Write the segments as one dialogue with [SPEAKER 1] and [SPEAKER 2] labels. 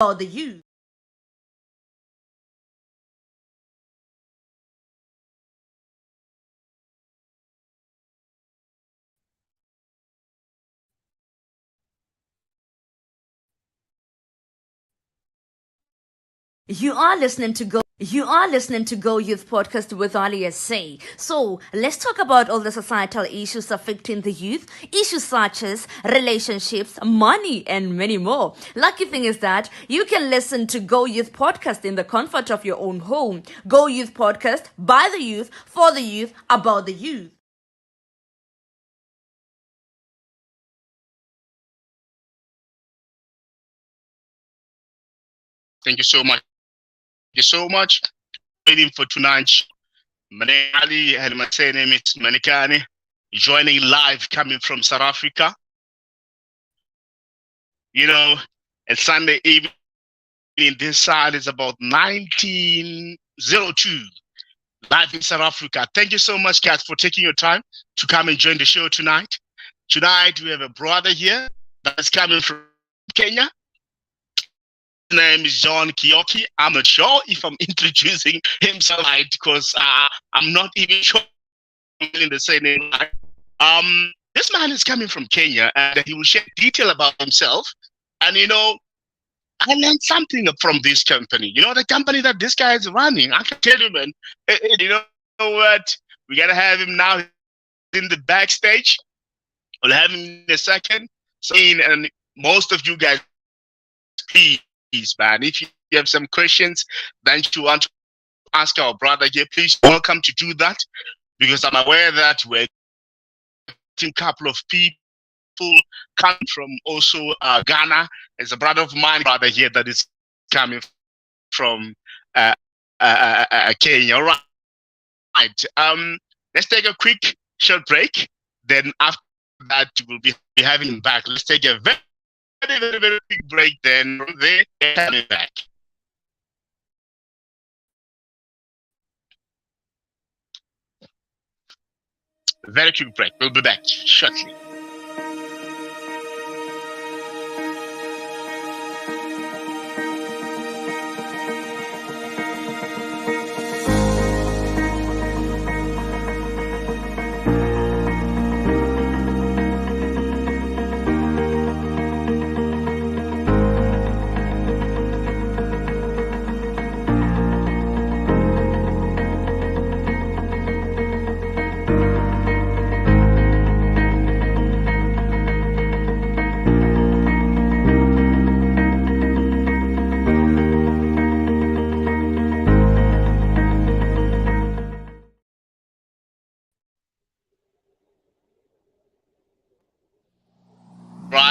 [SPEAKER 1] about the youth. You are listening to Go Youth Podcast with Ali SA. So let's talk about all the societal issues affecting the youth, issues such as relationships, money, and many more. Lucky thing is that you can listen to Go Youth Podcast in the comfort of your own home. Go Youth Podcast by the youth, for the youth, about the youth.
[SPEAKER 2] Thank you so much. Thank you so much. Waiting for tonight. Manali and my name is Manikani. Joining live coming from South Africa. You know, it's Sunday evening. This side is about 1902. Live in South Africa. Thank you so much, Kat, for taking your time to come and join the show tonight. Tonight we have a brother here that's coming from Kenya. His name is John Kioko. I'm not sure if I'm introducing himself right because I'm not even sure in the same name. This man is coming from Kenya and he will share detail about himself. And I learned something from this company. The company that this guy is running. I can tell you, man. You know what? We gotta have him now in the backstage. We'll have him in a second. So, and most of you guys, please, man, if you have some questions that you want to ask our brother here, please welcome to do that because I'm aware that we're getting a couple of people coming from also Ghana. There's a brother of mine, brother here that is coming from Kenya. All right. Let's take a quick short break. Then after that, we'll be having him back. Let's take a very, very, very quick break. Then from there, coming back. Very quick break. We'll be back shortly.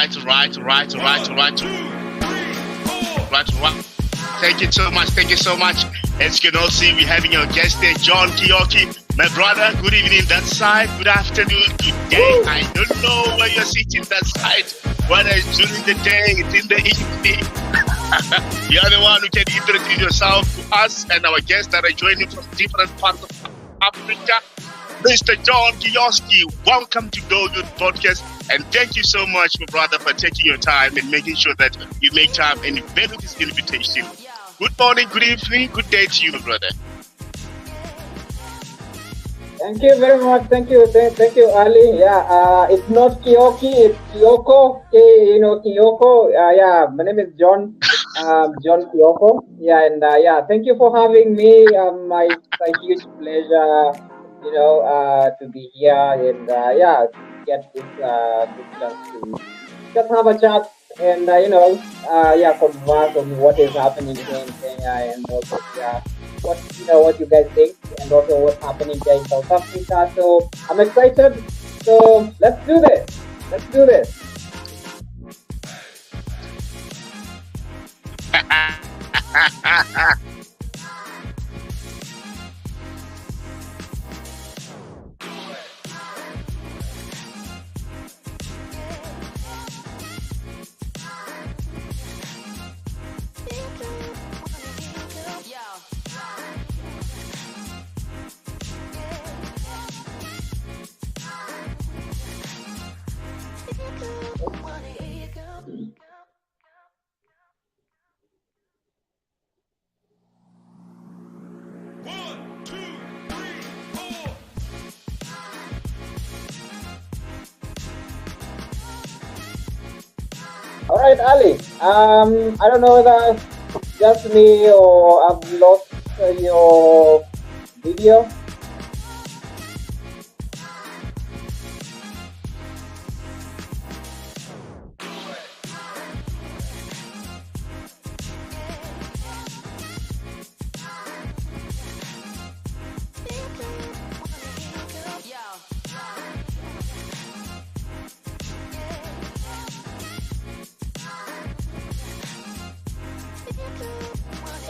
[SPEAKER 2] Right. Thank you so much. Thank you so much. As you can all see, we're having our guest there, John Kioko. My brother, good evening that side. Good afternoon, good day. I don't know where you're sitting that side. Whether it's during the day, it's in the evening. You're the one who can introduce yourself to us and our guests that are joining from different parts of Africa. Mr. John Kioko, welcome to Go Youth Podcast. And thank you so much, my brother, for taking your time and making sure that you make time and value this invitation. Good morning, good evening, good day to you, my brother.
[SPEAKER 3] Thank you very much. Thank you, Ali. Yeah, it's not Kioko, it's Kioko. Kioko. Yeah, my name is John. John Kioko. Yeah, and thank you for having me. It's a huge pleasure, to be here and get this chance to just have a chat and converse on what is happening here in Kenya and also what you guys think and also what's happening here in South Africa. So I'm excited. So let's do this. Let's do this. right, Ali. I don't know whether just me or I've lost your video.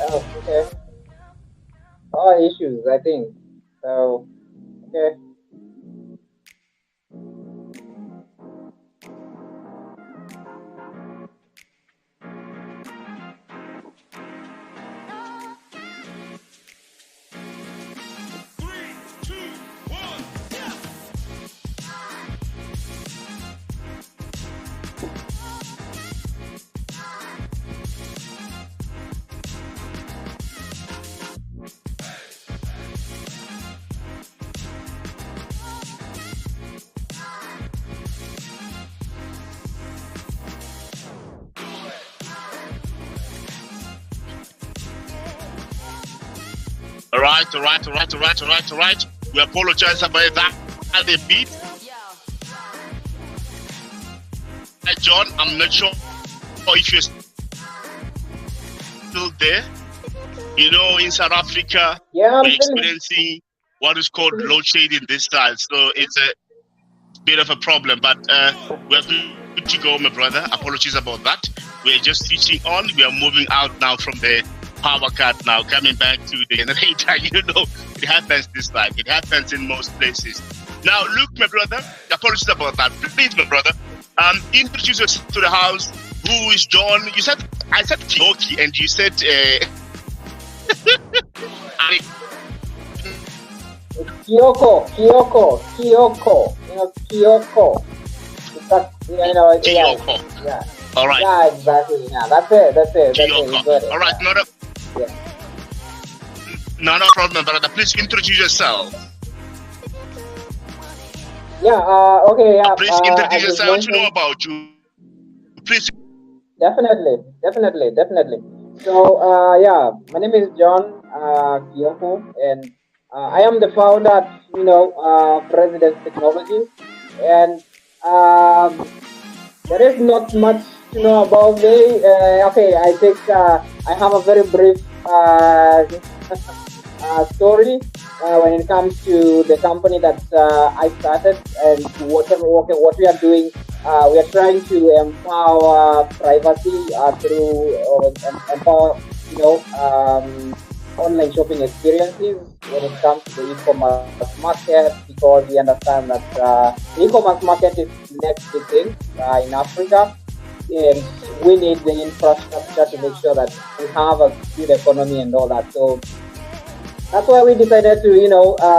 [SPEAKER 3] Oh, okay. Oh, issues, I think. So, okay.
[SPEAKER 2] All right, all right, all right, all right, all right, all right. We apologize about that. A bit. John, I'm not sure if you're still there. You know, in South Africa,
[SPEAKER 3] Yeah,
[SPEAKER 2] we're
[SPEAKER 3] I'm still.
[SPEAKER 2] experiencing what is called load shedding this time. So it's a bit of a problem, but we're good to go, my brother. Apologies about that. We're just switching on. We are moving out now from the power cut now, coming back to the generator. You know, it happens this time. It happens in most places. Now, look, my brother, apologies about that. Please, my brother, introduce us to the house. Who is John? You said, I said Kioko, and you said,
[SPEAKER 3] Kioko. Kioko.
[SPEAKER 2] Kioko.
[SPEAKER 3] Yeah.
[SPEAKER 2] All right.
[SPEAKER 3] Yeah, exactly. Yeah, that's it.
[SPEAKER 2] Kioko. All right,
[SPEAKER 3] Yeah.
[SPEAKER 2] not a problem, brother. Please introduce yourself.
[SPEAKER 3] Yeah. Okay. Yeah.
[SPEAKER 2] Please introduce
[SPEAKER 3] As you
[SPEAKER 2] yourself. What you know
[SPEAKER 3] mentioned,
[SPEAKER 2] about you? Please.
[SPEAKER 3] definitely. So, yeah, my name is John Kioko, and I am the founder at President's Technologies, and um, there is not much to know about me. Okay, I think I have a very brief story when it comes to the company that I started and what we are doing. We are trying to empower privacy through empower, you know, online shopping experiences when it comes to the e-commerce market, because we understand that the e-commerce market is next big thing in Africa, and we need the infrastructure to make sure that we have a good economy and all that. So that's why we decided to,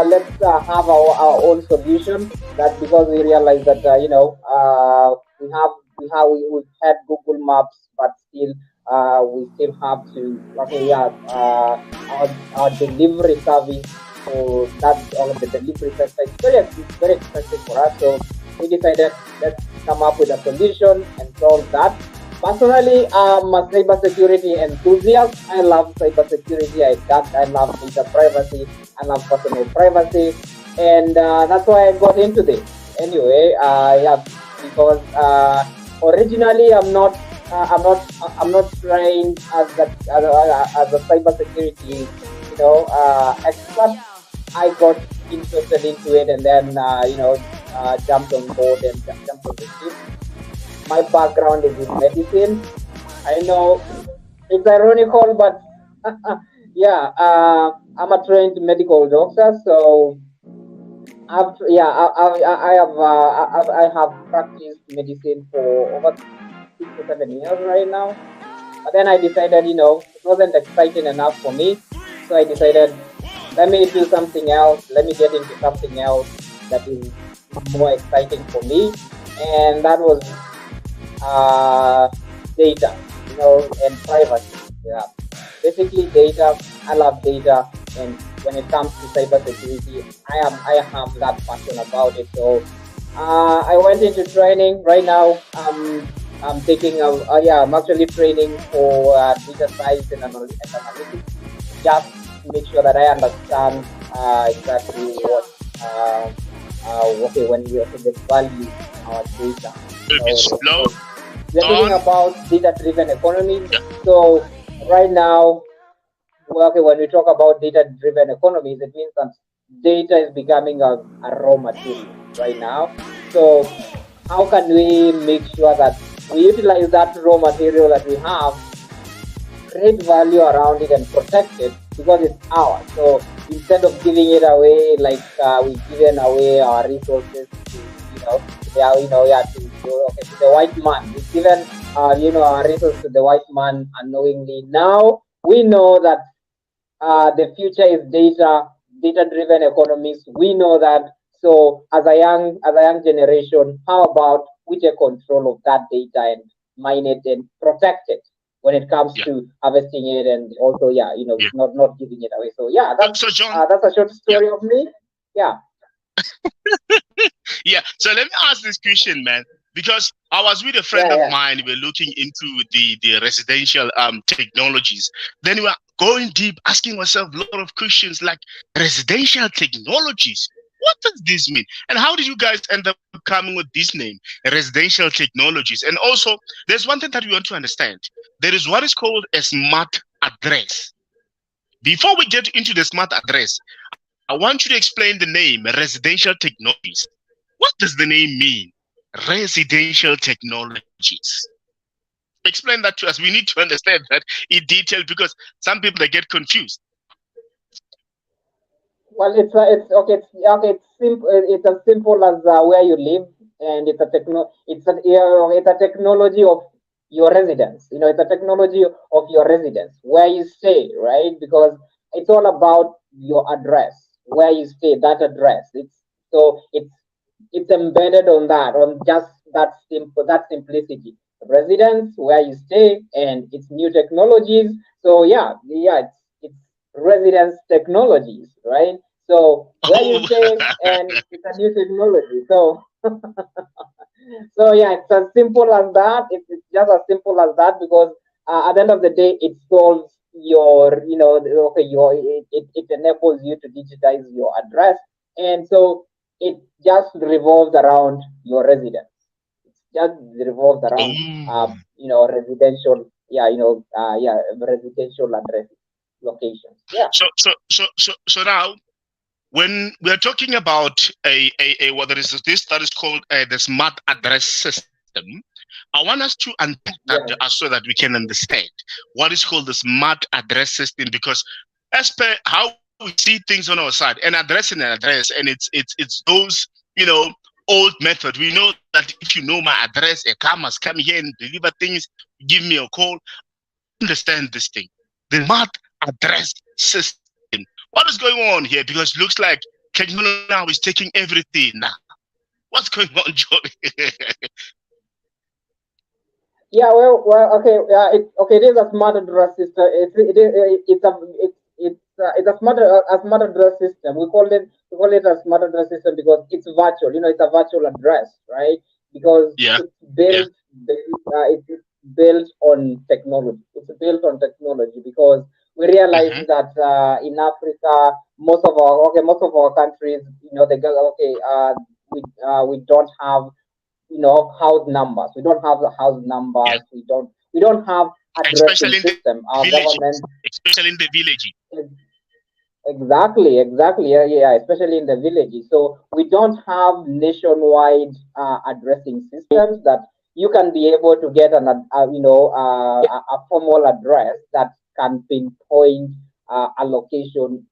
[SPEAKER 3] let's have our own solution. That's because we realized that, we've had Google Maps, but still, we still have to, okay, yeah, our delivery service. So that all of the delivery sector is very expensive for us. So we decided let's come up with a solution and solve that. Personally, I'm a cybersecurity enthusiast. I love cybersecurity. I love data privacy. I love personal privacy, and that's why I got into this. Anyway, yeah, because originally I'm not trained as a cybersecurity, expert. I got interested into it, and then jumped on board and jumped on the ship. My background is in medicine. I know it's ironical, but yeah, I'm a trained medical doctor, so I have practiced medicine for over 6 to 7 years right now. But then I decided, it wasn't exciting enough for me, so I decided, let me do something else. Let me get into something else that is more exciting for me, and that was uh, data, and privacy. Yeah, basically data. I love data, and when it comes to cybersecurity, I have that passion about it. So I went into training. Right now, I'm taking yeah, I'm actually training for data science and, and analytics, just to make sure that I understand exactly what okay, when we okay the value our data,
[SPEAKER 2] A bit slow
[SPEAKER 3] because we are talking
[SPEAKER 2] on.
[SPEAKER 3] about data driven economies.
[SPEAKER 2] Yeah.
[SPEAKER 3] So right now, well, okay, when we talk about data driven economies, it means that data is becoming a raw material right now. So how can we make sure that we utilize that raw material that we have, create value around it and protect it because it's ours. So instead of giving it away like we've given away our resources to to the yeah okay, to the white man, we've given our resources to the white man unknowingly. Now we know that the future is data driven economies. We know that. So as a young generation, how about we take control of that data and mine it and protect it when it comes
[SPEAKER 2] Yeah.
[SPEAKER 3] to harvesting it, and also
[SPEAKER 2] Yeah.
[SPEAKER 3] not giving it away. So yeah,
[SPEAKER 2] So John,
[SPEAKER 3] that's a short
[SPEAKER 2] yeah.
[SPEAKER 3] story of me. Yeah.
[SPEAKER 2] Yeah. So let me ask this question, man, because I was with a friend
[SPEAKER 3] Yeah,
[SPEAKER 2] of
[SPEAKER 3] yeah.
[SPEAKER 2] mine. We were looking into the residential technologies. Then we were going deep, asking ourselves a lot of questions like residential technologies. What does this mean? And how did you guys end up coming with this name, residential technologies? And also, there's one thing that we want to understand. There is what is called a smart address. Before we get into the smart address, I want you to explain the name residential technologies. What does the name mean? Residential technologies. Explain that to us. We need to understand that in detail because some people they get confused.
[SPEAKER 3] Well, it's okay. Okay. It's simple. It's as simple as where you live, and it's a techno. It's a technology of your residence. It's a technology of your residence where you stay, right? Because it's all about your address, where you stay. That address. It's embedded on that, on just that simplicity. Residence, where you stay, and it's new technologies. So yeah, it's residence technologies, right? So where you
[SPEAKER 2] Oh,
[SPEAKER 3] stay, and it's a new technology. So yeah, it's as simple as that. It's just as simple as that because at the end of the day, it solves your, okay, it enables you to digitize your address, and so it just revolves around your residence. It just revolves around,
[SPEAKER 2] oh.
[SPEAKER 3] residential, residential address locations. Yeah.
[SPEAKER 2] So now when we are talking about a what there is this that is called the smart address system, I want us to unpack that
[SPEAKER 3] Yeah.
[SPEAKER 2] so that we can understand what is called the smart address system because as per how we see things on our side, an address, and it's those old method. We know that if you know my address, a car must come here and deliver things, give me a call. I want to understand this thing, the smart address system. What is going on here? Because it looks like technology now is taking everything now. What's going on, Johnny?
[SPEAKER 3] Yeah, okay, okay. It is a smart address system. It's a smart address system. We call it a smart address system because it's virtual. It's a virtual address, right? Because
[SPEAKER 2] Yeah,
[SPEAKER 3] it's
[SPEAKER 2] yeah.
[SPEAKER 3] it's built on technology. It's built on technology because we realize
[SPEAKER 2] Mm-hmm.
[SPEAKER 3] that in Africa, most of our countries, they go okay. We don't have house numbers. We don't have the house
[SPEAKER 2] Yeah.
[SPEAKER 3] numbers. We don't have addressing
[SPEAKER 2] Especially in the
[SPEAKER 3] system. Our
[SPEAKER 2] villages.
[SPEAKER 3] government.
[SPEAKER 2] Especially in the villages.
[SPEAKER 3] Exactly. Yeah, especially in the villages. So we don't have nationwide addressing systems that you can be able to get a formal address that can pinpoint a location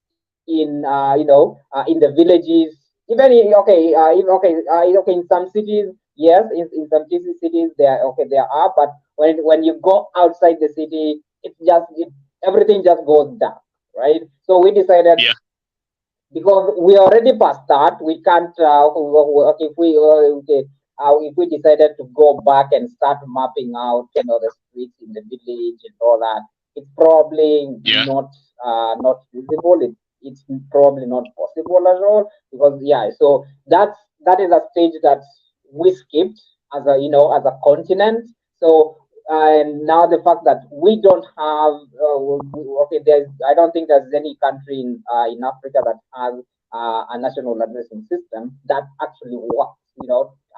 [SPEAKER 3] in the villages. Even okay, in some cities, yes, in some cities there are, but when you go outside the city, everything just goes down, right? So we decided,
[SPEAKER 2] Yeah.
[SPEAKER 3] because we already past that, we can't. If we decided to go back and start mapping out, the streets in the village and all that, it's probably
[SPEAKER 2] Yeah.
[SPEAKER 3] not feasible. It's probably not possible at all because yeah. So that is a stage that we skipped as a continent. So and now the fact that we don't have okay, there's I don't think there's any country in Africa that has a national addressing system that actually works,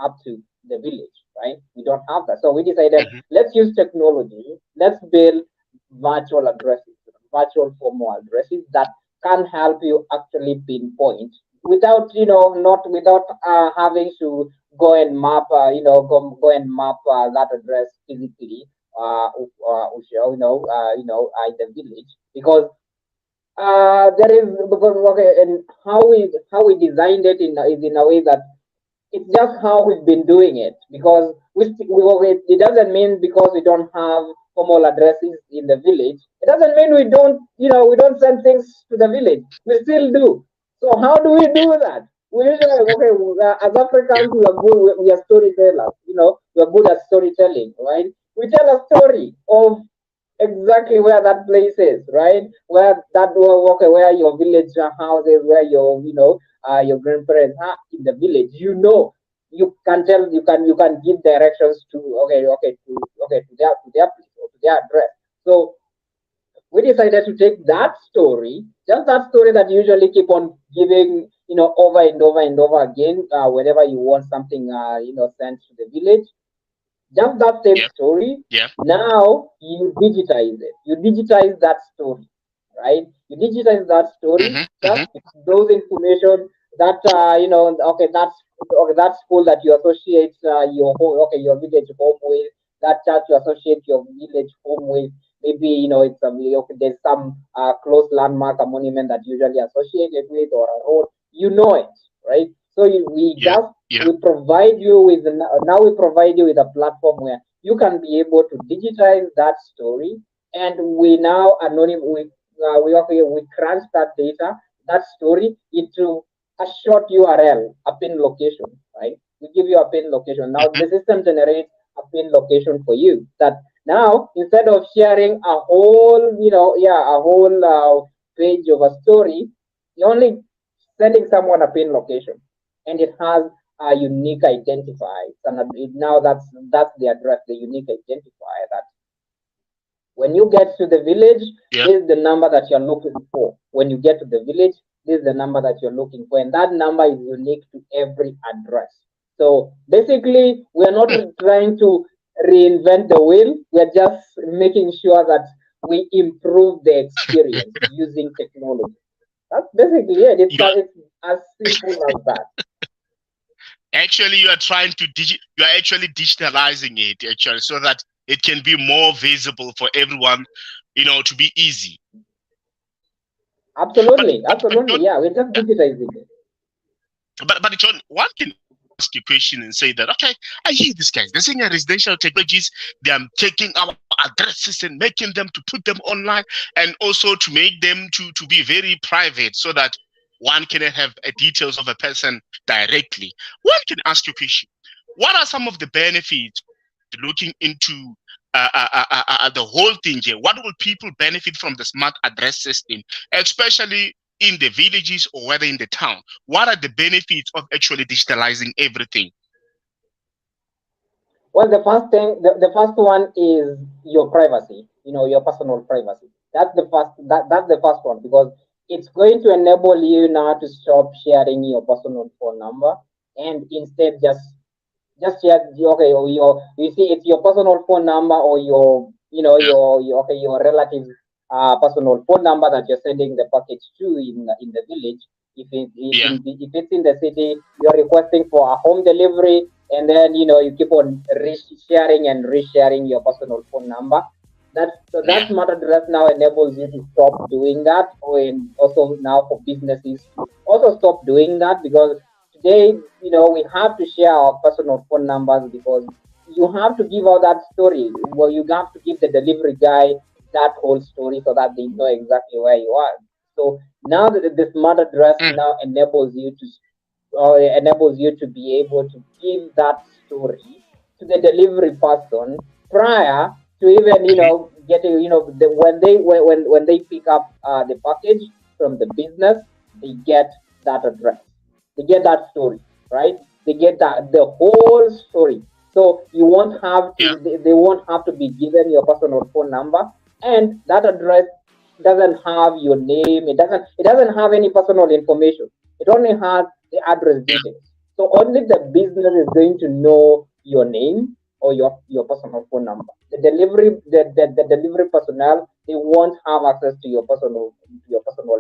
[SPEAKER 3] up to the village, right? We don't have that, so we decided
[SPEAKER 2] Hmm.
[SPEAKER 3] let's use technology. Let's build virtual addresses, virtual formal addresses that can help you actually pinpoint without not without having to go and map go and map that address physically in the village, because there is because okay, and how we designed it is in a way that it's just how we've been doing it, because it doesn't mean because we don't have formal addresses in the village, it doesn't mean we don't send things to the village. We still do. So how do we
[SPEAKER 2] Yeah,
[SPEAKER 3] do that? We usually, okay, as
[SPEAKER 2] yeah,
[SPEAKER 3] Africans, we are good. We are storytellers. We are good at storytelling, right? We tell a story of exactly where that place is, right? Where your village house is, where your grandparents are in the village. You can tell, you can give directions to to their place or to their address. So we decided to take that story, just that story that you usually keep on giving, over and over and over again, whenever you want something, sent to the village, just that same
[SPEAKER 2] yeah,
[SPEAKER 3] story.
[SPEAKER 2] yeah.
[SPEAKER 3] Now you digitize it. You digitize that story, right? You digitize that story.
[SPEAKER 2] Hmm.
[SPEAKER 3] Just
[SPEAKER 2] Hmm.
[SPEAKER 3] those information that that school that you associate your village home with, that church you associate your village home with. Maybe it's there's some close landmark, a monument that you usually associated with, or a road. You know it, right? So
[SPEAKER 2] Yeah, yeah.
[SPEAKER 3] now we provide you with a platform where you can be able to digitize that story, and we now we crunch that data, that story, into a short URL, a pin location, right? We give you a pin location. Now
[SPEAKER 2] Hmm.
[SPEAKER 3] the system generates a pin location for you, that now instead of sharing a whole page of a story, you're only sending someone a pin location, and it has a unique identifier. Now that's the address, the unique identifier, that when you get to the village,
[SPEAKER 2] Yeah.
[SPEAKER 3] this is the number that you're looking for. When you get to the village, this is the number that you're looking for, and that number is unique to every address. So basically, we are not
[SPEAKER 2] Hmm.
[SPEAKER 3] trying to reinvent the wheel. We're just making sure that we improve the experience using technology. That's basically it.
[SPEAKER 2] You are
[SPEAKER 3] It's as simple as that.
[SPEAKER 2] actually you are trying to you are actually digitalizing it actually so that it can be more visible for everyone, to be easy. But
[SPEAKER 3] Absolutely,
[SPEAKER 2] but
[SPEAKER 3] absolutely.
[SPEAKER 2] John,
[SPEAKER 3] Yeah, we're just
[SPEAKER 2] yeah,
[SPEAKER 3] digitizing it.
[SPEAKER 2] but John, one can ask a question and say that, okay, I hear these guys. They're saying residential technologies. They are taking our addresses and making them to put them online, and also to make them to be very private, so that one can have details of a person directly. One can ask you a question. What are some of the benefits looking into the whole thing here? What will people benefit from the smart address system, especially in the villages or whether in the town? What are the benefits of actually digitalizing everything?
[SPEAKER 3] Well, the first one is your privacy. Your personal privacy. That's the first one, because it's going to enable you now to stop sharing your personal phone number, and instead just share okay, or you see, it's your personal phone number, or
[SPEAKER 2] Yeah,
[SPEAKER 3] your relatives personal phone number that you're sending the package to in the village.
[SPEAKER 2] yeah,
[SPEAKER 3] If it's in the city, you're requesting for a home delivery, and then you keep on sharing and resharing your personal phone number. That
[SPEAKER 2] yeah.
[SPEAKER 3] smart address now enables you to stop doing that, and also now for businesses to also stop doing that, because today, we have to share our personal phone numbers, because you have to give out that story. Well, you have to give the delivery guy that whole story, so that they know exactly where you are. So now the smart address
[SPEAKER 2] Mm,
[SPEAKER 3] now enables you to be able to give that story to the delivery person prior to even
[SPEAKER 2] mhm.
[SPEAKER 3] getting when they pick up the package from the business. They get that address, they get that story, right? They get that the whole story. So you won't have
[SPEAKER 2] Yeah.
[SPEAKER 3] to, they won't have to be given your personal phone number, and that address doesn't have your name. It doesn't have any personal information. It only has the address
[SPEAKER 2] Yeah.
[SPEAKER 3] details. So only the business is going to know your name or your personal phone number. The delivery personnel, they won't have access to your personal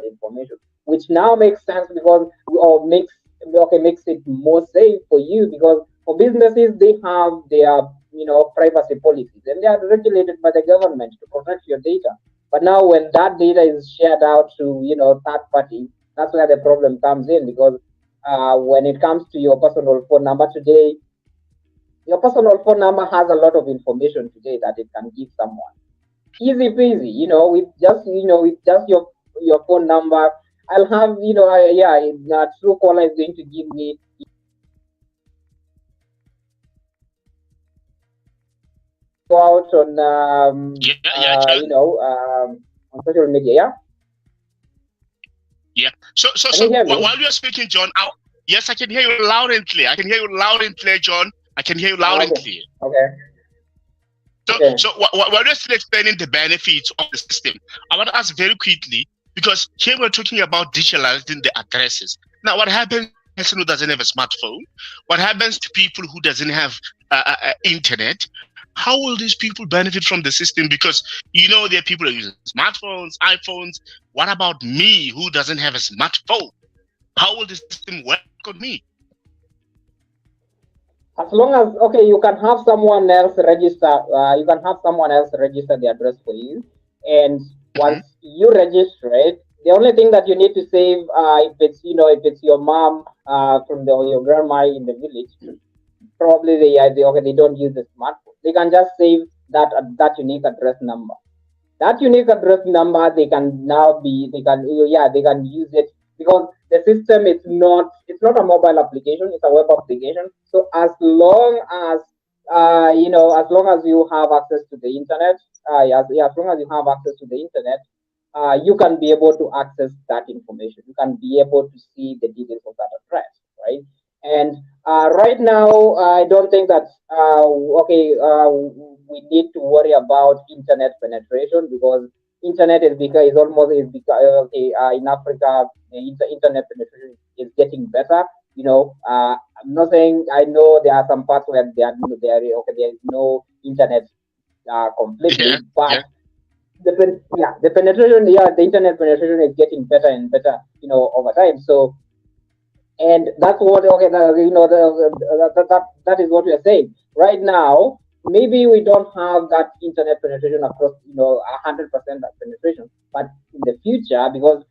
[SPEAKER 3] information, which now makes sense because or makes it more safe for you, because for businesses they have their privacy policies, and they are regulated by the government to protect your data. But now when that data is shared out to third parties, that's where the problem comes in, because when it comes to your personal phone number today, your personal phone number has a lot of information today that it can give someone. Easy peasy, with just your phone number. I'll have, yeah, Truecaller is going to give me go out
[SPEAKER 2] Yeah. Yeah, John.
[SPEAKER 3] on social media. Yeah,
[SPEAKER 2] Yeah.
[SPEAKER 3] can you hear me?
[SPEAKER 2] While you're speaking, John, yes, I can hear you loud and clear. I can hear you loud and clear, John. I can hear you loud and
[SPEAKER 3] Okay,
[SPEAKER 2] clear.
[SPEAKER 3] okay, okay.
[SPEAKER 2] While you're still explaining the benefits of the system, I want to ask very quickly, because here we're talking about digitalizing the addresses. Now, what happens to a person who doesn't have a smartphone? What happens to people who doesn't have internet? How will these people benefit from the system? Because there are people who are using smartphones, iPhones. What about me who doesn't have a smartphone? How will the system work on me?
[SPEAKER 3] As long as, okay, you can have someone else register. You can have someone else register the address for you, and
[SPEAKER 2] Hmm.
[SPEAKER 3] once you register it, the only thing that you need to save, if it's your mom from the or your grandma in the village, probably they don't use the smartphone. They can just save that unique address number. That unique address number, they can now be they can yeah they can use it, because the system, it's not a mobile application, it's a web application. So as long as you have access to the internet, as long as you have access to the internet, you can be able to access that information. You can be able to see the details of that address, right? And right now, I don't think that okay, we need to worry about internet penetration, because internet is almost is because okay, in Africa, the internet penetration is getting better. I'm not saying, I know there are some parts where there is no internet
[SPEAKER 2] Yeah.
[SPEAKER 3] completely, but
[SPEAKER 2] Yeah.
[SPEAKER 3] the penetration, the internet penetration is getting better and better, over time. So, and that's what, okay, that is what we are saying right now. Maybe we don't have that internet penetration across, 100% of penetration, but in the future, because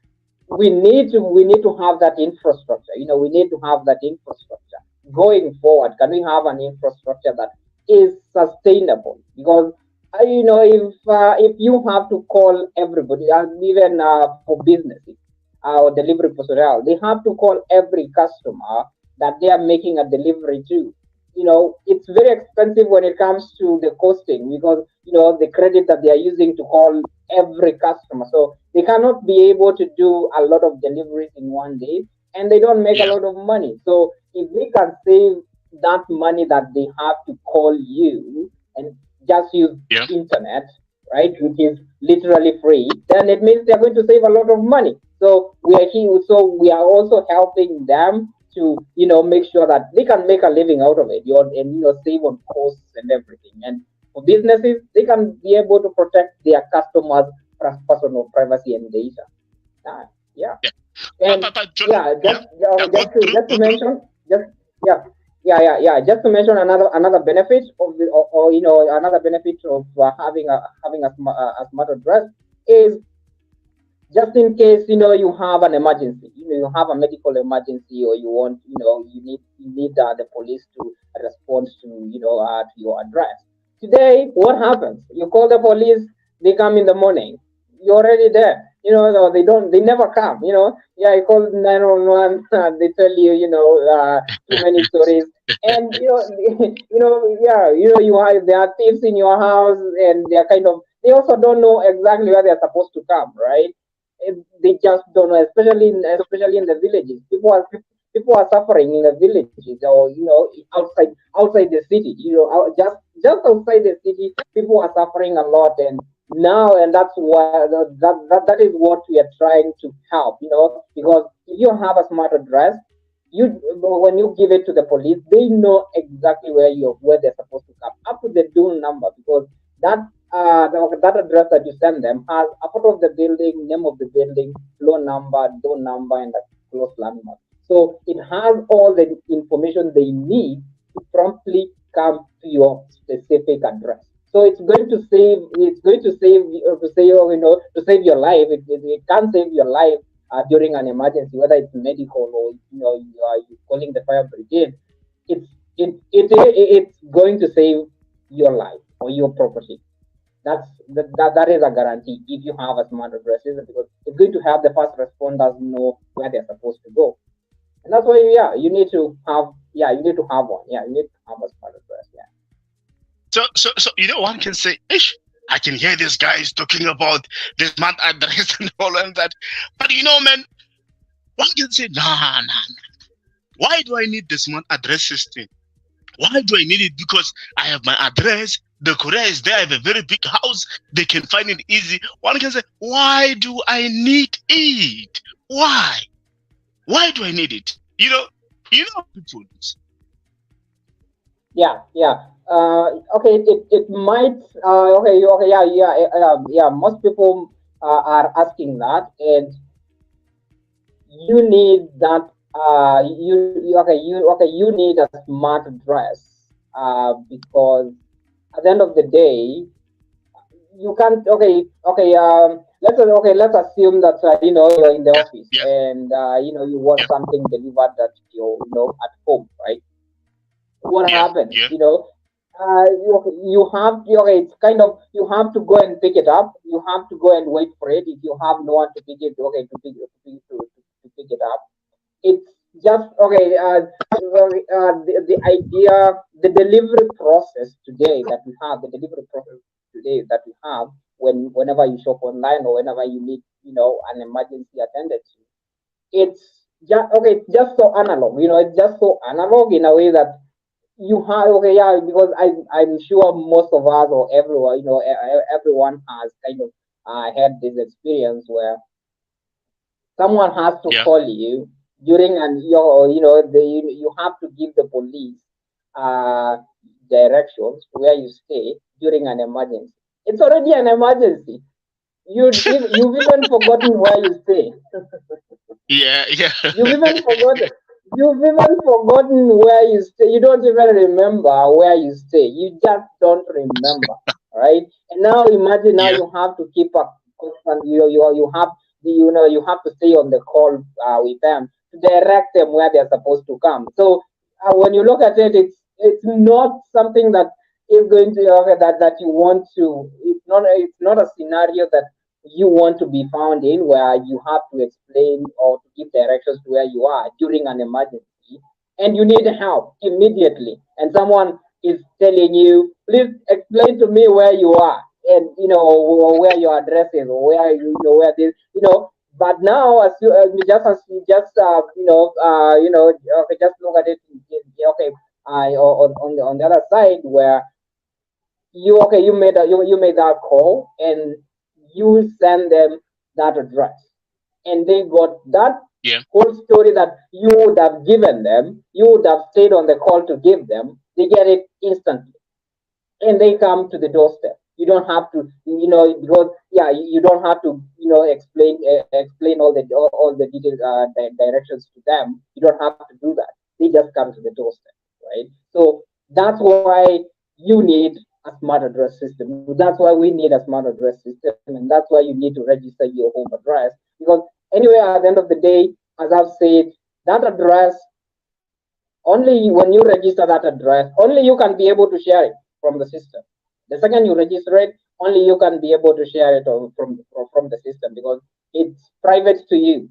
[SPEAKER 3] we need to have that infrastructure. We need to have that infrastructure going forward. Can we have an infrastructure that is sustainable? Because if you have to call everybody, even for businesses or delivery personnel, they have to call every customer that they are making a delivery to. It's very expensive when it comes to the costing, because the credit that they are using to call every customer. So they cannot be able to do a lot of deliveries in one day, and they don't make a
[SPEAKER 2] Yeah.
[SPEAKER 3] lot of money. So if we can save that money that they have to call you and just use
[SPEAKER 2] Yeah.
[SPEAKER 3] internet, right, which is literally free, then it means they're going to save a lot of money. So we are also helping them to make sure that they can make a living out of it, and save on costs and everything. And for businesses, they can be able to protect their customers' personal privacy and data. Uh, yeah,
[SPEAKER 2] Yeah.
[SPEAKER 3] and
[SPEAKER 2] John,
[SPEAKER 3] yeah,
[SPEAKER 2] yeah.
[SPEAKER 3] just
[SPEAKER 2] Yeah. Go
[SPEAKER 3] just to
[SPEAKER 2] through.
[SPEAKER 3] just to
[SPEAKER 2] Go through.
[SPEAKER 3] mention, just yeah, just to mention another benefit of or another benefit of having a smart address is, just in case you have an emergency, you have a medical emergency, or you need the police to respond to your address. Today, what happens? You call the police, they come in the morning, you're already there. No, they never come. Yeah, I call 911. They tell you, too many stories. And yeah, there are thieves in your house, and they also don't know exactly where they're supposed to come, right? They just don't know, especially in the villages. people are suffering in the villages, or outside the city. Just outside the city, people are suffering a lot, and now, and that's why that is what we are trying to help. Because if you have a smart address, you when you give it to the police, they know exactly where they're supposed to come, up to the door number, because that that address that you send them has a photo of the building, name of the building, floor number, door number, and a close landmark. So it has all the information they need to promptly come to your specific address. So to save your life. It can save your life during an emergency, whether it's medical, or you calling the fire brigade. It's going to save your life or your property. That is a guarantee if you have a smart address system, because it's going to have the first responders know where they're supposed to go. And that's why, you need to have one. Yeah, you need to have a smart address. Yeah.
[SPEAKER 2] So one can say, Ish, I can hear these guys talking about this smart address and all of that. But man, one can say, nah. Why do I need the smart address system? Why do I need it? Because I have my address. The courier is there. I have a very big house. They can find it easy. One can say, why do I need it? Why? Why do I need it? People.
[SPEAKER 3] Yeah. Okay. It might. Okay. Okay. Yeah. Most people are asking that, and you need that. You need a smart address. Because at the end of the day, you can't. Let's assume that you're in the
[SPEAKER 2] Yeah,
[SPEAKER 3] office,
[SPEAKER 2] yeah,
[SPEAKER 3] and you want
[SPEAKER 2] yeah,
[SPEAKER 3] something delivered at your at home, right? What
[SPEAKER 2] yeah,
[SPEAKER 3] happens?
[SPEAKER 2] yeah,
[SPEAKER 3] You have it's kind of, you have to go and pick it up. You have to go and wait for it. If you have no one to pick it, to pick it up, it's just the idea, the delivery process today that we have, whenever you shop online, or whenever you need an emergency attended to, it's just so analog. It's just so analog in a way that you have, because I'm sure most of us, or everyone, everyone has kind of had this experience where someone has to
[SPEAKER 2] yeah,
[SPEAKER 3] call you during an your you know the you have to give the police uh directions where you stay during an emergency. It's already an emergency. You've even forgotten where you stay.
[SPEAKER 2] yeah, yeah,
[SPEAKER 3] You've even forgotten. You've even forgotten where you stay. You don't even remember where you stay. You just don't remember, right? And now imagine, now
[SPEAKER 2] yeah,
[SPEAKER 3] you have to keep up constant. You have you have to stay on the call with them to direct them where they're supposed to come. So when you look at it, it's not something that is going to that you want to. It's not a scenario that you want to be found in, where you have to explain or to give directions to where you are during an emergency, and you need help immediately, and someone is telling you, please explain to me where you are, and or where your address is, or where where this, but now, as you just okay, just look at it. Okay, on the other side, where you made that call, and you send them that address, and they got that
[SPEAKER 2] yeah,
[SPEAKER 3] whole story that you would have given them, you would have stayed on the call to give them. They get it instantly, and they come to the doorstep. You don't have to, because you don't have to, explain all the detailed directions to them. You don't have to do that. They just come to the doorstep, right? So that's why you need a smart address system. That's why we need a smart address system, and that's why you need to register your home address. Because anyway, at the end of the day, as I've said, that address, only when you register that address, only you can be able to share it from the system. The second you register it, only you can be able to share it from the system, because it's private to you.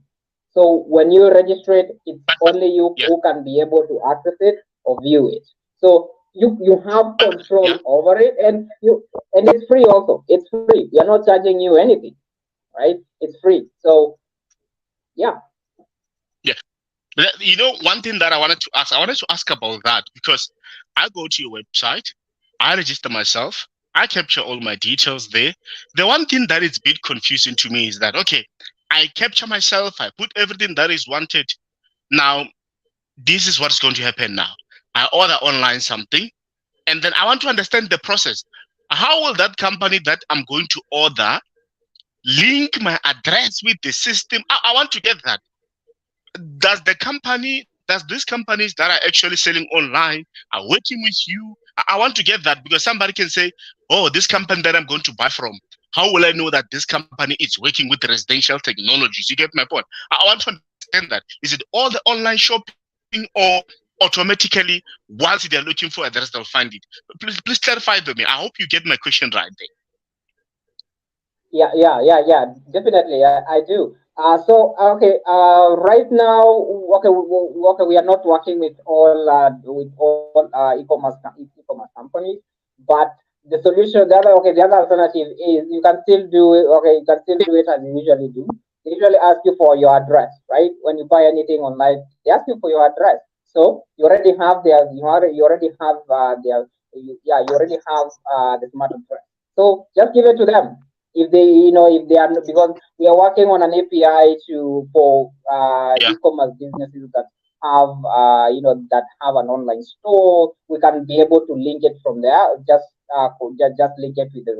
[SPEAKER 3] So when you register it, it's
[SPEAKER 2] but
[SPEAKER 3] only you
[SPEAKER 2] yeah,
[SPEAKER 3] who can be able to access it or view it. So you have
[SPEAKER 2] yeah,
[SPEAKER 3] control over it, and it's free also. It's free. We are not charging you anything, right? It's free. So yeah.
[SPEAKER 2] yeah. One thing that I wanted to ask about that because I go to your website, I register myself, I capture all my details there. The one thing that is a bit confusing to me is that, okay, I capture myself, I put everything that is wanted. Now, this is what's going to happen now. I order online something, and then I want to understand the process. How will that company that I'm going to order link my address with the system? I want to get that. Does these companies that are actually selling online are working with you? I want to get that because somebody can say, oh, this company that I'm going to buy from, how will I know that this company is working with residential technologies? You get my point. I want to understand that. Is it all the online shopping or automatically once they're looking for address, they'll find it? Please clarify for me. I hope you get my question right there.
[SPEAKER 3] Yeah. Definitely, I do. Okay. Right now, okay, we are not working with all e-commerce companies, but the other alternative is you can still do it. Okay, you can still do it as you usually do. They usually ask you for your address, right? When you buy anything online, they ask you for your address. So you already have you already have the smart address. So just give it to them if they are because we are working on an API to for
[SPEAKER 2] Yeah.
[SPEAKER 3] e-commerce businesses that have that have an online store. We can be able to link it from there. Just link it with the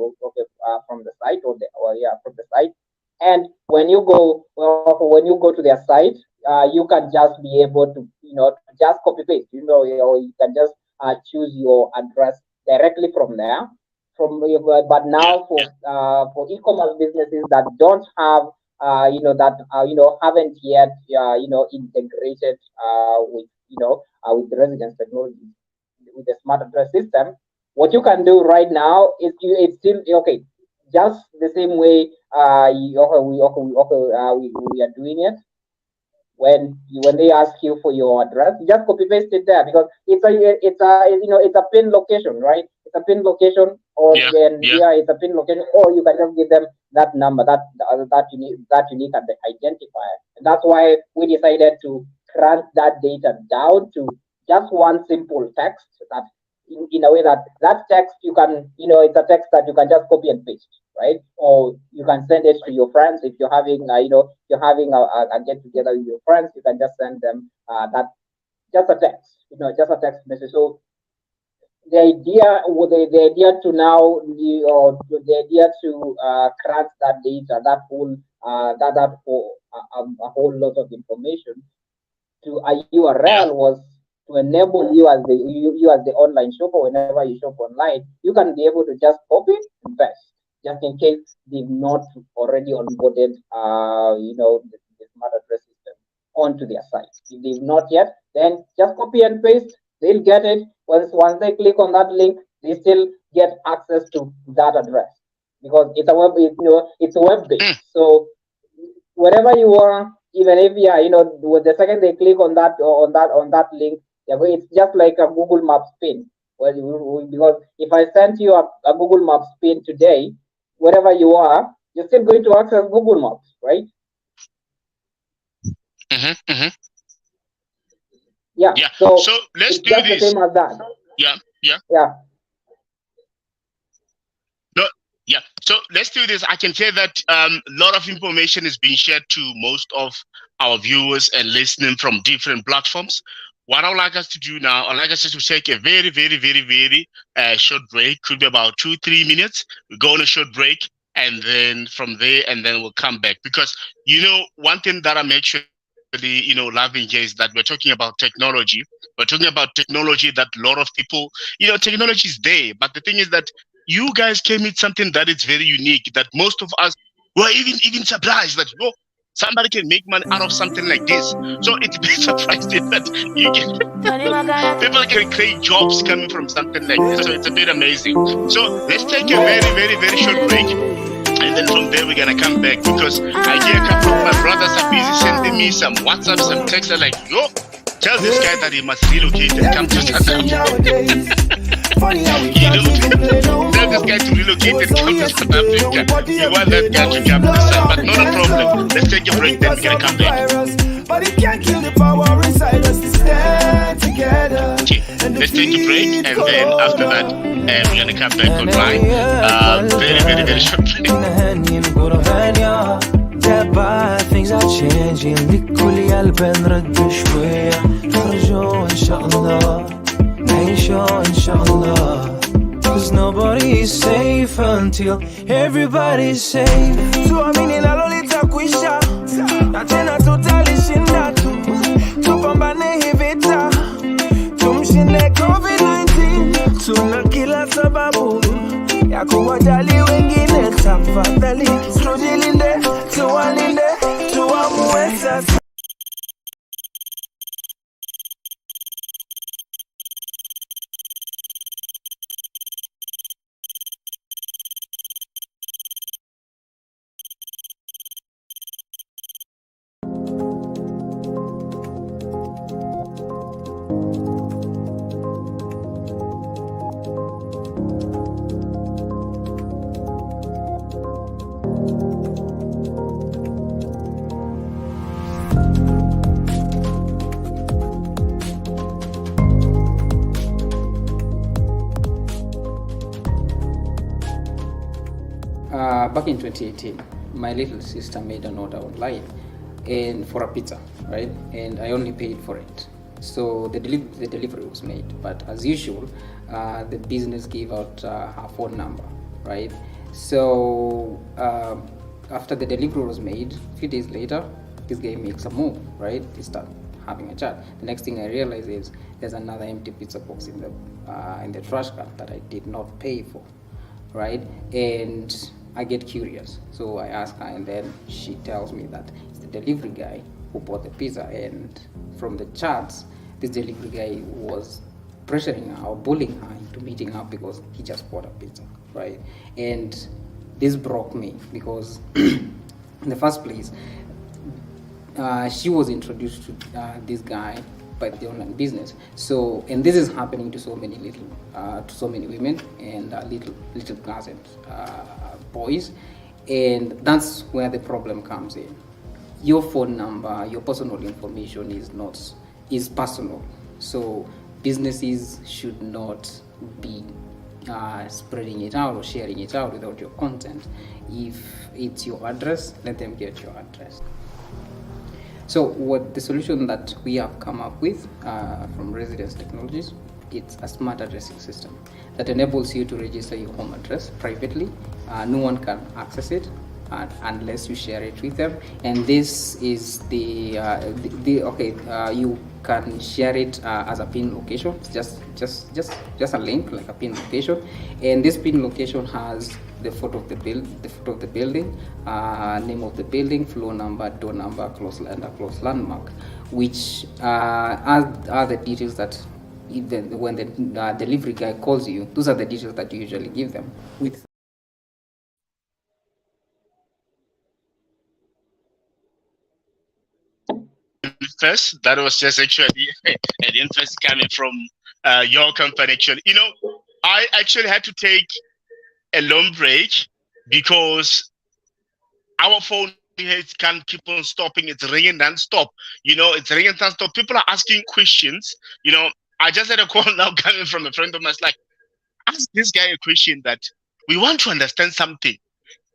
[SPEAKER 3] from the site from the site. And when you go to their site, you can just be able to just copy paste. You can just choose your address directly from there but
[SPEAKER 2] Yeah.
[SPEAKER 3] now for e-commerce businesses that don't have haven't yet integrated with the residence technology with the smart address system, what you can do right now is it's still okay, just the same way we are doing it. When they ask you for your address, you just copy paste it there because it's a pin location, right? It's a pin location, or
[SPEAKER 2] Yeah.
[SPEAKER 3] then
[SPEAKER 2] Yeah.
[SPEAKER 3] it's a pin location, or you can just give them that number, that unique identifier. And that's why we decided to crunch that data down to just one simple text that in a way that text you can it's a text that you can just copy and paste, right? Or you can send it to your friends if you're having you're having a get together with your friends. You can just send them that just a text, just a text message. So the idea to now the idea to crunch that data, that whole that whole a whole lot of information to a
[SPEAKER 2] Yeah.
[SPEAKER 3] URL was to enable you as the online shopper. Whenever you shop online, you can be able to just copy and paste, just in case they've not already onboarded the smart address system onto their site. If they've not yet, then just copy and paste. They'll get it. Once they click on that link, they still get access to that address because it's a web
[SPEAKER 2] Mm.
[SPEAKER 3] based. So wherever you are, even if with the second they click on that link, it's just like a Google Maps pin. Because if I send you a Google Maps pin today, wherever you are, you're still going to access Google Maps, right?
[SPEAKER 2] Mm-hmm.
[SPEAKER 3] Yeah.
[SPEAKER 2] Yeah.
[SPEAKER 3] So
[SPEAKER 2] So let's
[SPEAKER 3] it's
[SPEAKER 2] do
[SPEAKER 3] just the
[SPEAKER 2] this.
[SPEAKER 3] same as that.
[SPEAKER 2] Yeah. Yeah.
[SPEAKER 3] Yeah.
[SPEAKER 2] No, yeah. So let's do this. I can hear that a lot of information is being shared to most of our viewers and listening from different platforms. What I would like us to do now, I'd like us to take a very, very, very, very short break. Could be about 2-3 minutes. We go on a short break, and then from there, and then we'll come back. Because one thing that I'm actually loving here is that we're talking about technology. We're talking about technology that a lot of people, technology is there, but the thing is that you guys came with something that is very unique that most of us were even surprised that somebody can make money out of something like this. So it's been surprising that you can people can create jobs coming from something like this. So it's a bit amazing. So let's take a very, very, very short break. And then from there we're gonna come back because I hear a couple of my brothers are busy sending me some WhatsApp, some texts. They're like, tell this guy that he must relocate and come to South Africa. Tell this guy to relocate and come to South Africa. You want that guy to come to South, but not a problem. Let's take a break, then we're gonna come back.
[SPEAKER 4] But it can't kill the power
[SPEAKER 2] let's take a break, and then after that, we're gonna come back online. Very, very, very short break.
[SPEAKER 4] Things are changing لكل قلب نرد شوية نرجو إن شاء الله نعيشو إن شاء الله Cause nobody is safe until everybody's safe Tuamini nalo litakwisha na tena tutalishinda tu Tupambane hii vita tumshinde COVID-19 Tuna kila sababu ya kuwajali wengine tafadhali tujilinde tuwalinde tuamue sasa
[SPEAKER 5] Back in 2018, my little sister made an order online and for a pizza, right? And I only paid for it. So the delivery was made, but as usual, the business gave out her phone number, right? So after the delivery was made, a few days later, this guy makes a move, right? They start having a chat. The next thing I realize is there's another empty pizza box in the trash can that I did not pay for, right? And I get curious, so I ask her, and then she tells me that it's the delivery guy who bought the pizza. And from the chats, this delivery guy was pressuring her or bullying her into meeting up because he just bought a pizza, right? And this broke me because in the first place, she was introduced to this guy by the online business. So, and this is happening to so many women and little girls and boys, and that's where the problem comes in. Your phone number, your personal information is personal. So businesses should not be spreading it out or sharing it out without your consent. If it's your address, let them get your address. So what the solution that we have come up with from Residence Technologies, it's a smart addressing system that enables you to register your home address privately. No one can access it unless you share it with them. And this is you can share it as a pin location. It's just a link, like a pin location. And this pin location has the photo of the building, name of the building, floor number, door number, close landmark, which are the details that even when the delivery guy calls you, those are the details that you usually give them. With
[SPEAKER 2] First, that was just actually an interest coming from your company. Actually, I actually had to take a long break because our phone here can't keep on stopping. It's ringing non-stop. It's ringing non-stop. People are asking questions. I just had a call now coming from a friend of mine. It's like, ask this guy a question that we want to understand something.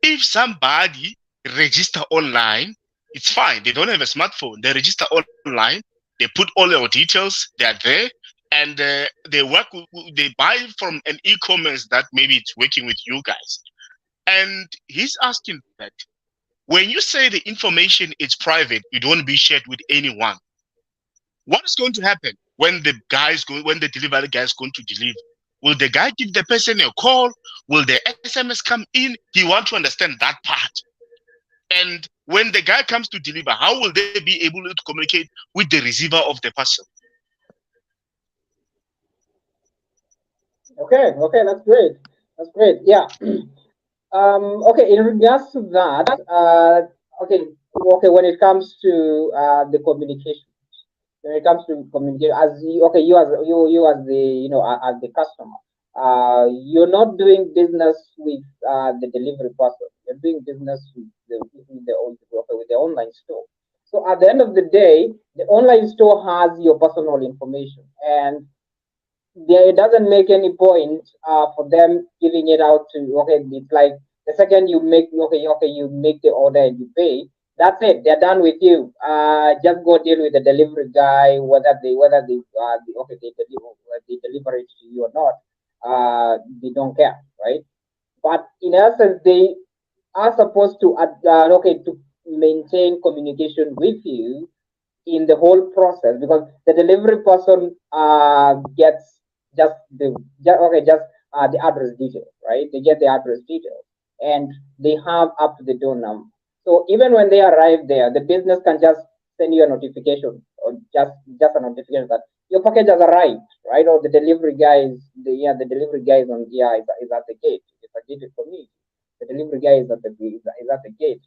[SPEAKER 2] If somebody register online, it's fine. They don't have a smartphone. They register online. They put all their details. They are there, and they buy from an e-commerce that maybe it's working with you guys. And he's asking that when you say the information is private, it won't be shared with anyone. What is going to happen when the delivery guy is going to deliver? Will the guy give the person a call? Will the SMS come in? He wants to understand that part. And when the guy comes to deliver, how will they be able to communicate with the receiver of the parcel?
[SPEAKER 3] Okay, that's great. Yeah. Okay, in regards to that, okay, when it comes to the communication, as you as the customer, you're not doing business with the delivery person. You're doing business with the online store. So at the end of the day, the online store has your personal information, and there it doesn't make any point for them giving it out to, okay, it's like the second you make, okay, you make the order and you pay, that's it, they're done with you. Just go deal with the delivery guy, okay, they deliver it to you or not. They don't care, right? But in essence, they are supposed to okay, to maintain communication with you in the whole process, because the delivery person gets just the address details, right? They get the address details and they have up to the door number. So even when they arrive there, the business can just send you a notification, or just a notification that your package has arrived, right? Or the delivery guy the delivery guy is on, is at the gate. It's a gated community. The delivery guy is at the gate,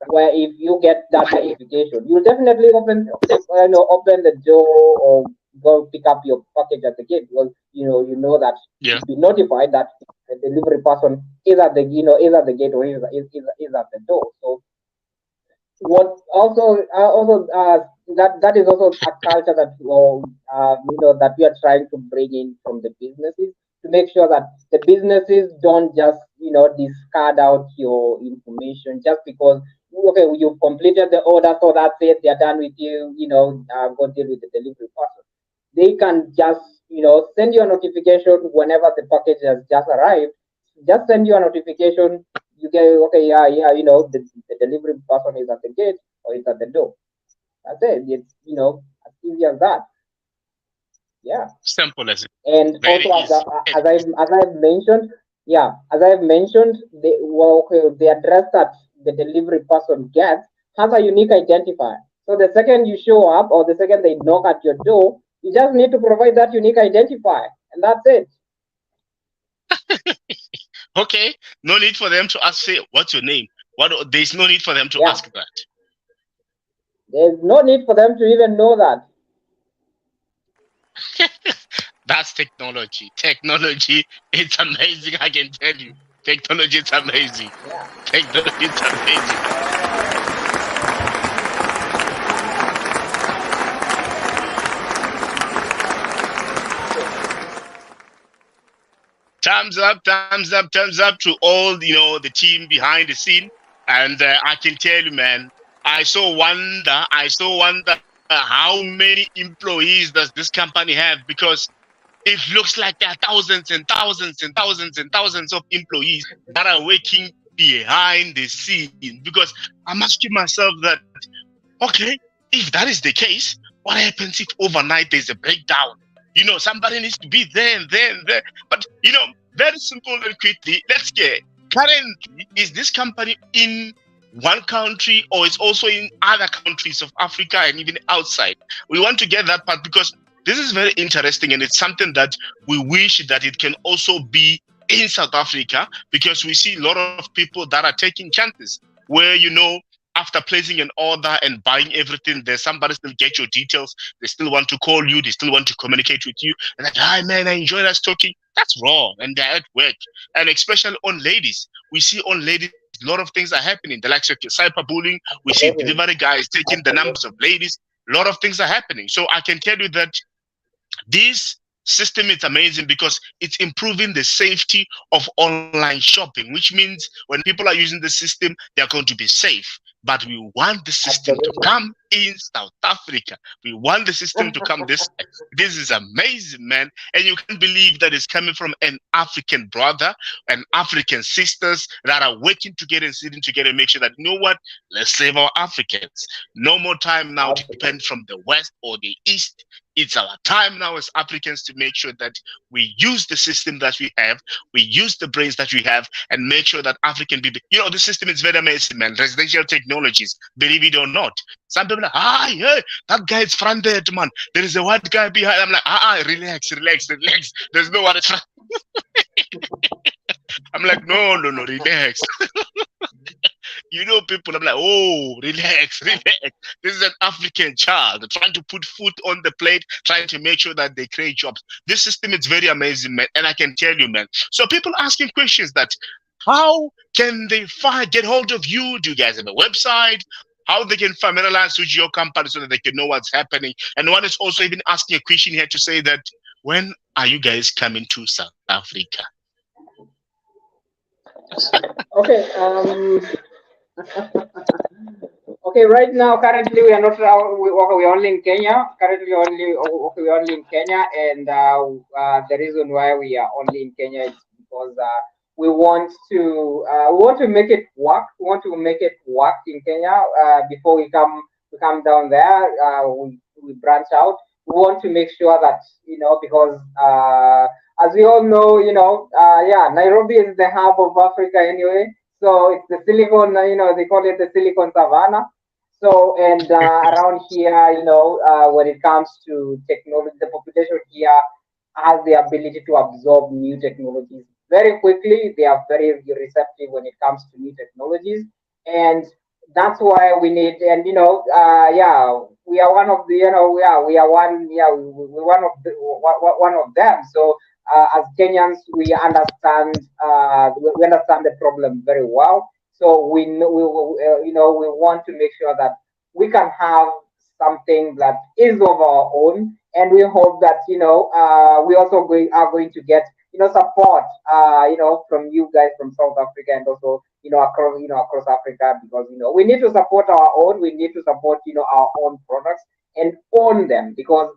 [SPEAKER 3] where if you get that notification, you'll definitely open the door or go pick up your package at the gate, because you know that
[SPEAKER 2] Yeah.
[SPEAKER 3] you'll be notified that the delivery person is at the gate, or is at the door. So what that is also a culture that that we are trying to bring in from the businesses, to make sure that the businesses don't just discard out your information just because, okay, you've completed the order, so that's it, they're done with you, go deal with the delivery person. They can just send you a notification whenever the package has just arrived. Just send you a notification. You get, okay, yeah, the delivery person is at the gate or is at the door. That's it. It's as easy as that. Yeah.
[SPEAKER 2] Simple as it.
[SPEAKER 3] And
[SPEAKER 2] Very
[SPEAKER 3] also,
[SPEAKER 2] easy.
[SPEAKER 3] as I've mentioned, yeah, as I've mentioned, the address that the delivery person gets has a unique identifier. So the second you show up, or the second they knock at your door, you just need to provide that unique identifier, and that's it.
[SPEAKER 2] Okay. No need for them to ask, say, what's your name? There's no need for them to
[SPEAKER 3] Yeah,
[SPEAKER 2] ask that.
[SPEAKER 3] there's no need for them to even know that.
[SPEAKER 2] That's technology. Technology, it's amazing, I can tell you. Technology, it's amazing.
[SPEAKER 3] Yeah.
[SPEAKER 2] Technology, it's amazing. Thumbs up to all the team behind the scene. And I can tell you, man, I so wonder how many employees does this company have, because it looks like there are thousands and thousands and thousands and thousands of employees that are working behind the scene. Because I'm asking myself that, okay, if that is the case, what happens if overnight there's a breakdown? Somebody needs to be there and there and there. But, very simple and quickly, let's get currently, is this company in one country, or is also in other countries of Africa and even outside? We want to get that part, because this is very interesting, and it's something that we wish that it can also be in South Africa, because we see a lot of people that are taking chances where, after placing an order and buying everything, there's somebody still get your details. They still want to call you. They still want to communicate with you. And like, hi, man, I enjoyed us talking. That's wrong. And they're at work. And especially on ladies. We see on ladies, a lot of things are happening. The likes of cyberbullying. We see
[SPEAKER 3] Absolutely.
[SPEAKER 2] delivery guys taking the numbers of ladies. A lot of things are happening. So I can tell you that this system is amazing, because it's improving the safety of online shopping, which means when people are using the system, they're going to be safe. But we want the system to
[SPEAKER 3] Absolutely.
[SPEAKER 2] come in South Africa. We want the system to come this way. This is amazing, man. And you can't believe that it's coming from an African brother and African sisters that are working together and sitting together and make sure that, let's save our Africans. No more time now to depend
[SPEAKER 3] Absolutely.
[SPEAKER 2] from the West or the East. It's our time now as Africans to make sure that we use the system that we have, we use the brains that we have, and make sure that African people, the system is very amazing, man. Residential technologies, believe it or not. Some people are like, hey, that guy is fronted, man. There is a white guy behind. I'm like, relax, relax, relax. There's no one. I'm like, no, no, no, relax. People, I'm like, oh, relax, relax. This is an African child trying to put food on the plate, trying to make sure that they create jobs. This system is very amazing, man. And I can tell you, man. So people asking questions that, how can they get hold of you? Do you guys have a website? How they can familiarize with your company so that they can know what's happening? And one is also even asking a question here to say that, when are you guys coming to South Africa?
[SPEAKER 3] Okay. Okay, right now, currently we are not. We're only in Kenya. Currently, we're only in Kenya, and the reason why we are only in Kenya is because we want to make it work. We want to make it work in Kenya before we come down there. We branch out. We want to make sure that because as we all know, yeah, Nairobi is the hub of Africa anyway. So it's the silicon, they call it the silicon savannah. So, and around here, when it comes to technology, the population here has the ability to absorb new technologies very quickly. They are very receptive when it comes to new technologies. And that's why we need, and yeah, we are one of the, we are one, yeah, we one of one of them. So as Kenyans, we understand the problem very well. So we know, we want to make sure that we can have something that is of our own, and we hope that we also are going to get support from you guys from South Africa, and also across Africa, because we need to support our own. We need to support our own products and own them, because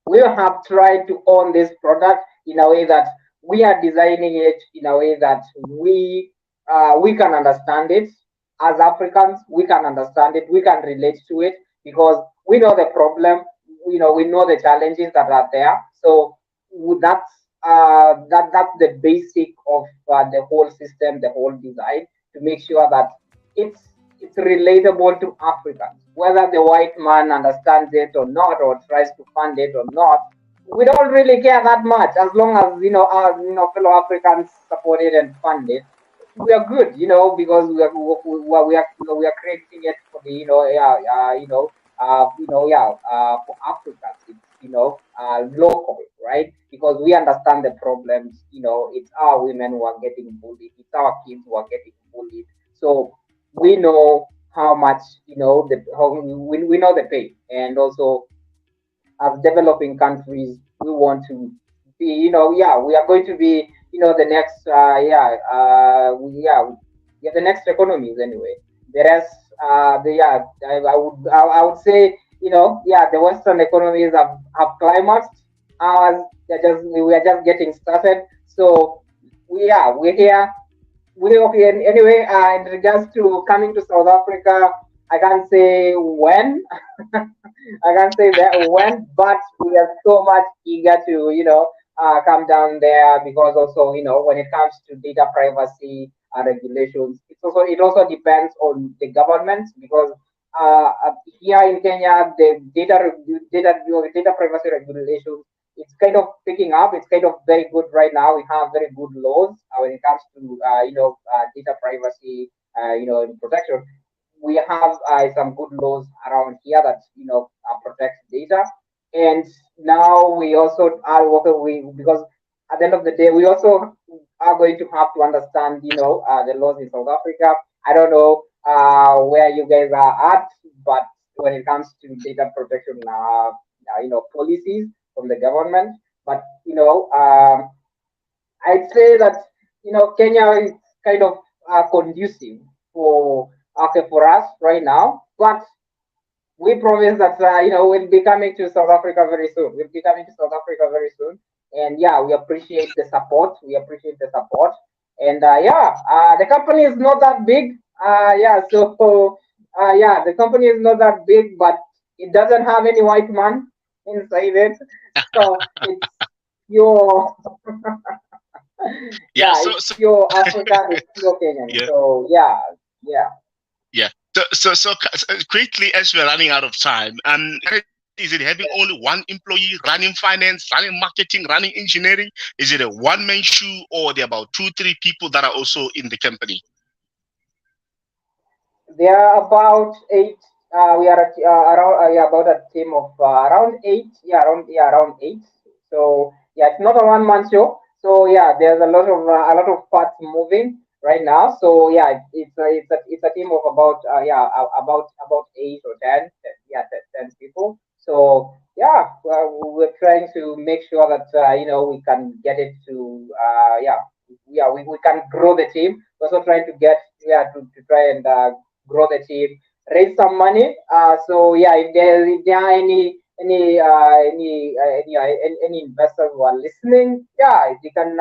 [SPEAKER 3] we have tried to own this product in a way that we are designing it in a way that we can understand it as Africans. We can understand it. We can relate to it, because we know the problem. We know the challenges that are there. So that's the basic of the whole system, the whole design, to make sure that it's it's relatable to Africans, whether the white man understands it or not, or tries to fund it or not. We don't really care that much, as long as our fellow Africans support it and fund it. We are good, because we are creating it for the yeah, for Africans. It's local, right? Because we understand the problems. It's our women who are getting bullied. It's our kids who are getting bullied. So we know how much we know the pain. And also, as developing countries, we want to be, yeah, we are going to be, the next, yeah, the next economies anyway. The rest, I would say, yeah, the Western economies have climaxed. Ours, we are just getting started. So, we're here. We okay. Anyway, in regards to coming to South Africa, I can't say when. I can't say that when, but we are so much eager to, come down there, because also, when it comes to data privacy regulations, it also depends on the government, because here in Kenya, the data privacy regulations, it's kind of picking up. It's kind of very good right now. We have very good laws when it comes to data privacy, and protection. We have some good laws around here that protect data. And now we also are working, because at the end of the day, we also are going to have to understand the laws in South Africa. I don't know where you guys are at, but when it comes to data protection policies from the government. But I'd say that Kenya is kind of conducive for for us right now, but we promise that we'll be coming to South Africa very soon. We'll be coming to South Africa very soon, and yeah, we appreciate the support. We appreciate the support, and the company is not that big. Yeah, so yeah, the company is not that big, but it doesn't have any white man inside it, so it's your
[SPEAKER 2] Yeah.
[SPEAKER 3] yeah, it's pure African, it's pure Kenyan.
[SPEAKER 2] Yeah.
[SPEAKER 3] So yeah, yeah.
[SPEAKER 2] Yeah. So quickly, as we're running out of time, is it having only one employee running finance, running marketing, running engineering? Is it a one-man show, or there are about 2-3 people that are also in the company?
[SPEAKER 3] There are about eight. We are around about a team of around eight. Around eight. So yeah, it's not a one man show. So yeah, there's a lot of parts moving right now. So yeah, it's a team of about about 8 or 10. Yeah, 10 people. So yeah, yeah, we're trying to make sure that we can get it to we can grow the team. We're also trying to get to try and grow the team, raise some money. So yeah, if there are any investors who are listening, yeah, they can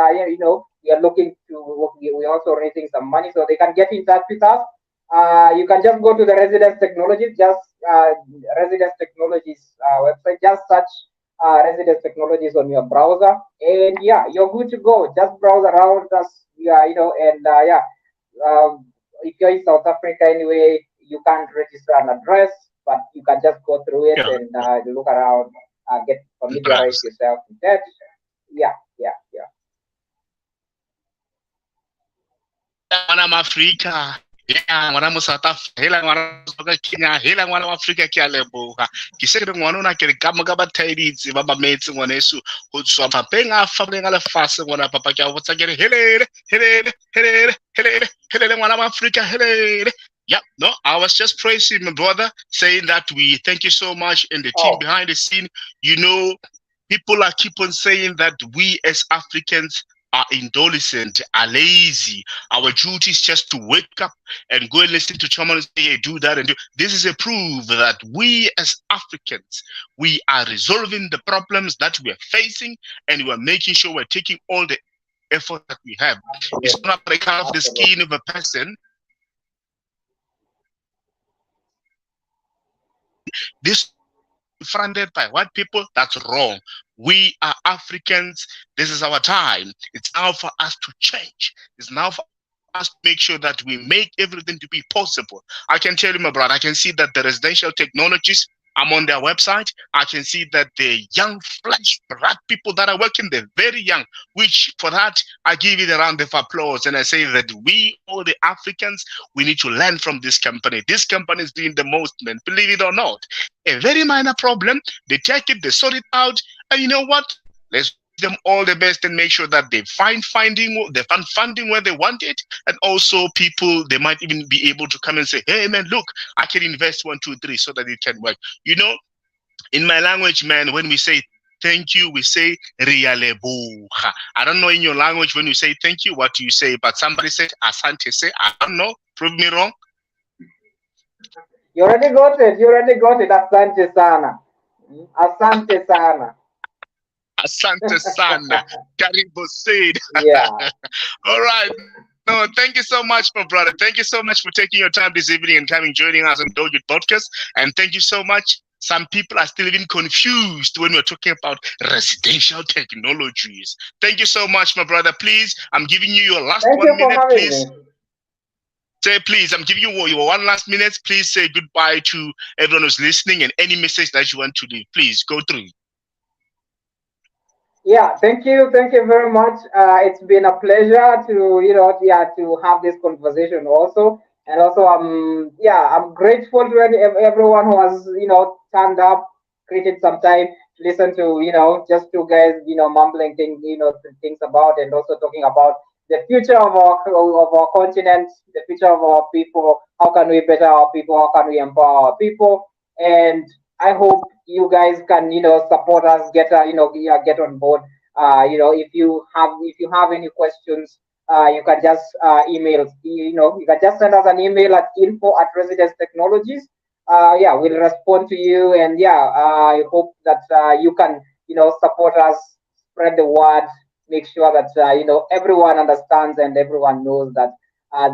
[SPEAKER 3] we are looking to we're also raising some money, so they can get in touch with us. You can just go to the Residence Technologies, just Residence Technologies website. Just search Residence Technologies on your browser, and yeah, you're good to go. Just browse around us, yeah, and yeah. If you're in South Africa anyway, you can't register an address, but you can just go through it
[SPEAKER 2] Yeah.
[SPEAKER 3] and look around, get familiarize
[SPEAKER 2] Address.
[SPEAKER 3] yourself with that. Yeah, yeah, yeah.
[SPEAKER 2] Ngwana ma Africa. Yeah, ngwana mo South Africa. Hela ngwana mo Kenya. Hela ngwana wa Africa ke a leboga. Ke se ke re ngwana ona ke re ka moka ba thaeditse ba ba metse ngwaneso go tswa mapeng a fabreng a lefase ngwana papa ke a botsa ke re helele helele helele helele helele ngwana ma Africa helele. Yeah, no, I was just praising my brother, saying that we thank you so much, and the team
[SPEAKER 3] Oh,
[SPEAKER 2] behind the scene. You know, people are keep on saying that we as Africans are indolent, are lazy. Our duty is just to wake up and go and listen to someone and say, hey, do that and do. This is a proof that we as Africans, we are resolving the problems that we are facing, and we are making sure we're taking all the effort that we have. It's
[SPEAKER 3] absolutely,
[SPEAKER 2] not the color of the
[SPEAKER 3] absolutely.
[SPEAKER 2] skin of a person. This funded by white people, that's wrong. We are Africans. This is our time. It's now for us to change. It's now for us to make sure that we make everything to be possible. I can tell you, my brother, I can see that the residential technologies, I'm on their website. I can see that the young, flesh, bright people that are working, they're very young, which for that, I give it a round of applause. And I say that we, all the Africans, we need to learn from this company. This company is doing the most, man, believe it or not. A very minor problem, they take it, they sort it out, and you know what? Let's wish them all the best and make sure that they find funding where they want it, and also people they might even be able to come and say, hey man, look, I can invest 1, 2, 3 so that it can work. You know, in my language, man, when we say thank you, we say rialebuha. I don't know in your language when you say thank you, what do you say? But somebody said asante. Say I don't know. Prove me wrong.
[SPEAKER 3] You already got it. You already got it. Asante sana. Asante sana.
[SPEAKER 2] Asante sana. Karibu said.
[SPEAKER 3] Yeah.
[SPEAKER 2] All right. No, thank you so much, my brother. Thank you so much for taking your time this evening and coming joining us on Dojo Podcast. And thank you so much. Some people are still even confused when we're talking about residential technologies. Thank you so much, my brother. Please, I'm giving you your last
[SPEAKER 3] Thank you
[SPEAKER 2] 1
[SPEAKER 3] for
[SPEAKER 2] minute.
[SPEAKER 3] having
[SPEAKER 2] Please
[SPEAKER 3] me.
[SPEAKER 2] say, please, I'm giving you your one last minute. Please say goodbye to everyone who's listening and any message that you want to leave. Please go through.
[SPEAKER 3] Yeah, thank you very much. It's been a pleasure to to have this conversation also, and also I'm grateful to everyone who has turned up, created some time to listen to just two guys mumbling things things about, and also talking about the future of our continent, the future of our people. How can we better our people? How can we empower our people? And I hope you guys can support us, get yeah, get on board. If you have any questions, you can just email. You can just send us an email at info@residence technologies. Yeah, we'll respond to you, and yeah, I hope that you can support us, spread the word, make sure that everyone understands and everyone knows that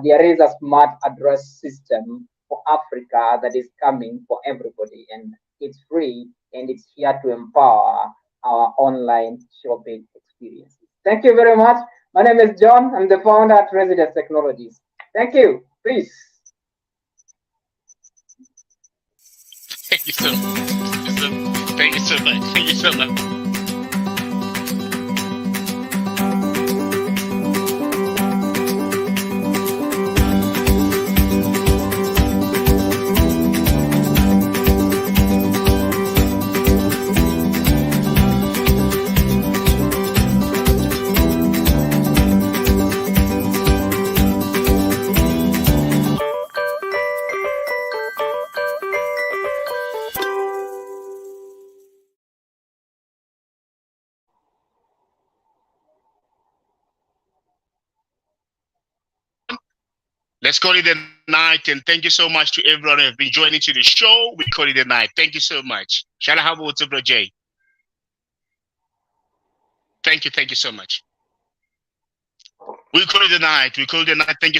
[SPEAKER 3] there is a smart address system for Africa that is coming for everybody, and it's free and it's here to empower our online shopping experiences. Thank you very much. My name is John. I'm the founder at Residence Technologies. Thank you. Peace.
[SPEAKER 2] Thank you so much. Thank you so much. Thank you so much. Let's call it a night, and thank you so much to everyone who have been joining to the show. We call it a night. Thank you so much. Shala Habo Wotsobro J. Thank you so much. We call it a night. We call it a night. Thank you so